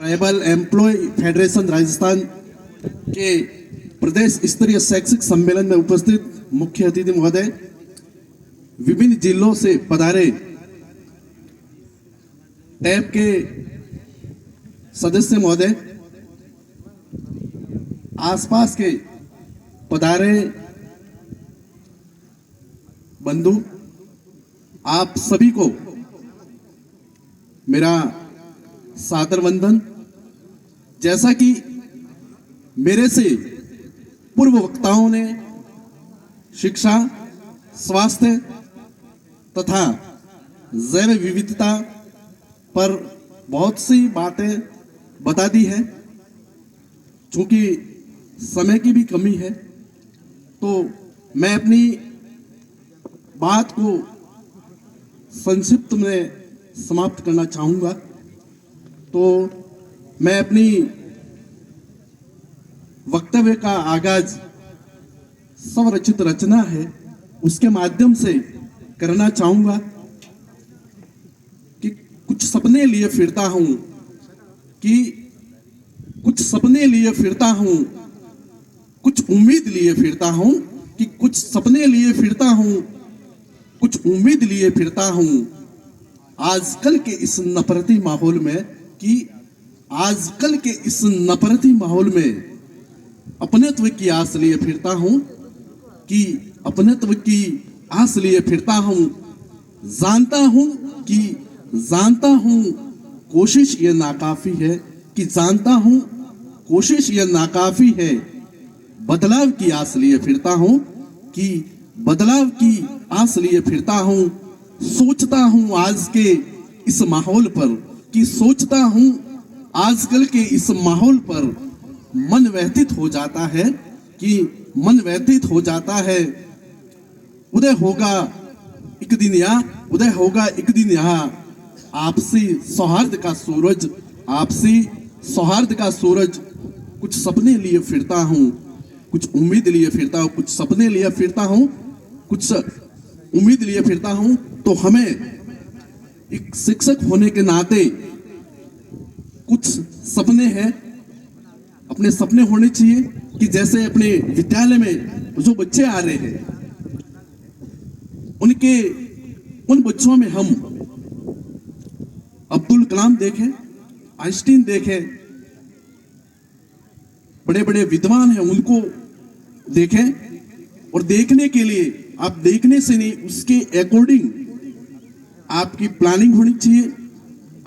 Tribal employ federation Rajasthan के प्रदेश स्तरीय शैक्षिक सम्मेलन में उपस्थित मुख्य अतिथि महोदय, विभिन्न जिलों से पधारे टैब के सदस्य महोदय, आसपास के पधारे बंधु, आप सभी को मेरा सादर वंदन। जैसा कि मेरे से पूर्व वक्ताओं ने शिक्षा, स्वास्थ्य तथा जैव विविधता पर बहुत सी बातें बता दी है। चूंकि समय की भी कमी है तो मैं अपनी बात को संक्षिप्त में समाप्त करना चाहूंगा। तो मैं अपनी वक्तव्य का आगाज स्वरचित रचना है उसके माध्यम से करना चाहूंगा कि कुछ सपने लिए फिरता हूं, कि कुछ सपने लिए फिरता हूं, कुछ उम्मीद लिए फिरता हूं, कि कुछ सपने लिए फिरता हूं, कुछ उम्मीद लिए फिरता हूं। आजकल के इस नफरती माहौल में आजकल के इस नफरती माहौल में अपनत्व की आस लिए फिरता हूं, कि अपनत्व की आस लिए फिरता हूं। जानता हूं कोशिश ये नाकाफी है, कि जानता हूं कोशिश ये नाकाफी है। बदलाव की आस लिए फिरता हूं, कि बदलाव की आस लिए फिरता हूं। सोचता हूं आज के इस माहौल पर, कि सोचता हूं आजकल के इस माहौल पर मन व्यथित हो जाता है, कि मन व्यथित हो जाता है। उदय होगा एक दिन यहाँ आपसी सौहार्द का सूरज, आपसी सौहार्द का सूरज। कुछ सपने लिए फिरता हूं, कुछ उम्मीद लिए फिरता हूं, कुछ सपने लिए फिरता हूं, कुछ उम्मीद लिए फिरता हूं। तो हमें एक शिक्षक होने के नाते कुछ सपने हैं, अपने सपने होने चाहिए। कि जैसे अपने विद्यालय में जो बच्चे आ रहे हैं उन बच्चों में हम अब्दुल कलाम देखें, आइंस्टीन देखें, बड़े बड़े विद्वान हैं उनको देखें। और देखने के लिए आप देखने से नहीं, उसके अकॉर्डिंग आपकी प्लानिंग होनी चाहिए,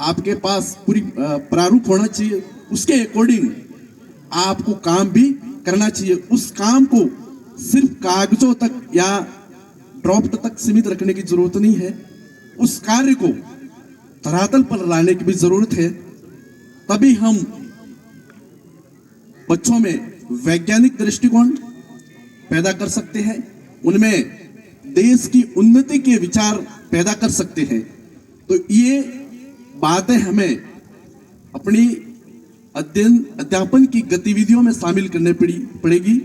आपके पास पूरी प्रारूप होना चाहिए। उसके अकॉर्डिंग आपको काम भी करना चाहिए। उस काम को सिर्फ कागजों तक या ड्राफ्ट तक सीमित रखने की जरूरत नहीं है, उस कार्य को धरातल पर लाने की भी जरूरत है। तभी हम बच्चों में वैज्ञानिक दृष्टिकोण पैदा कर सकते हैं, उनमें देश की उन्नति के विचार पैदा कर सकते हैं। तो ये बातें हमें अपनी अध्यापन की गतिविधियों में शामिल करने पड़ेगी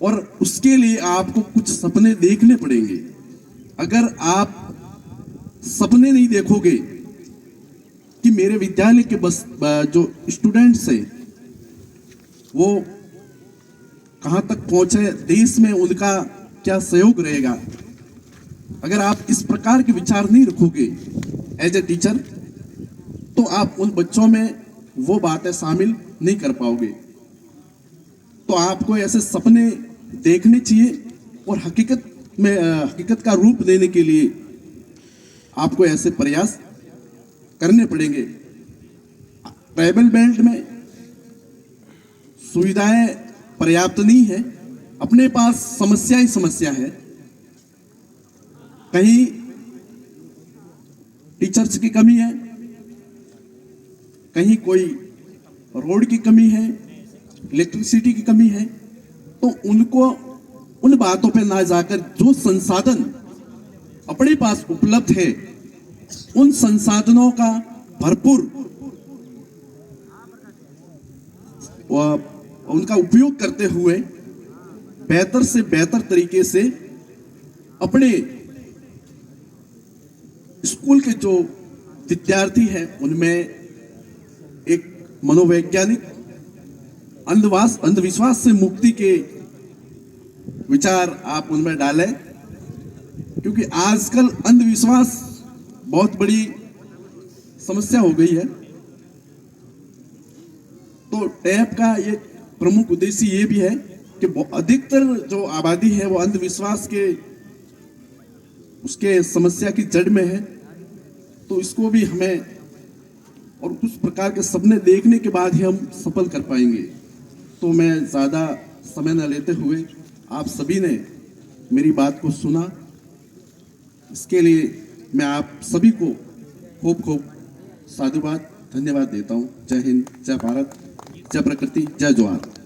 और उसके लिए आपको कुछ सपने देखने पड़ेंगे। अगर आप सपने नहीं देखोगे कि मेरे विद्यालय के बस जो स्टूडेंट्स हैं वो कहां तक पहुंचे, देश में उनका क्या सहयोग रहेगा, अगर आप इस प्रकार के विचार नहीं रखोगे एज ए टीचर, तो आप उन बच्चों में वो बातें शामिल नहीं कर पाओगे। तो आपको ऐसे सपने देखने चाहिए और हकीकत का रूप देने के लिए आपको ऐसे प्रयास करने पड़ेंगे। ट्राइबल बेल्ट में सुविधाएं पर्याप्त नहीं है, अपने पास समस्या ही समस्या है। कहीं टीचर्स की कमी है, कहीं कोई रोड की कमी है, इलेक्ट्रिसिटी की कमी है। तो उनको उन बातों पे ना जाकर जो संसाधन अपने पास उपलब्ध है उन संसाधनों का भरपूर उनका उपयोग करते हुए बेहतर से बेहतर तरीके से अपने स्कूल के जो विद्यार्थी हैं उनमें एक मनोवैज्ञानिक अंधविश्वास से मुक्ति के विचार आप उनमें डालें, क्योंकि आजकल अंधविश्वास बहुत बड़ी समस्या हो गई है। तो टैब का ये प्रमुख उद्देश्य ये भी है कि अधिकतर जो आबादी है वो अंधविश्वास के उसके समस्या की जड़ में है। तो इसको भी हमें और कुछ प्रकार के सपने देखने के बाद ही हम सफल कर पाएंगे। तो मैं ज़्यादा समय न लेते हुए आप सभी ने मेरी बात को सुना, इसके लिए मैं आप सभी को खूब खूब साधुवाद धन्यवाद देता हूँ। जय हिंद, जय भारत, जय प्रकृति, जय जोहार।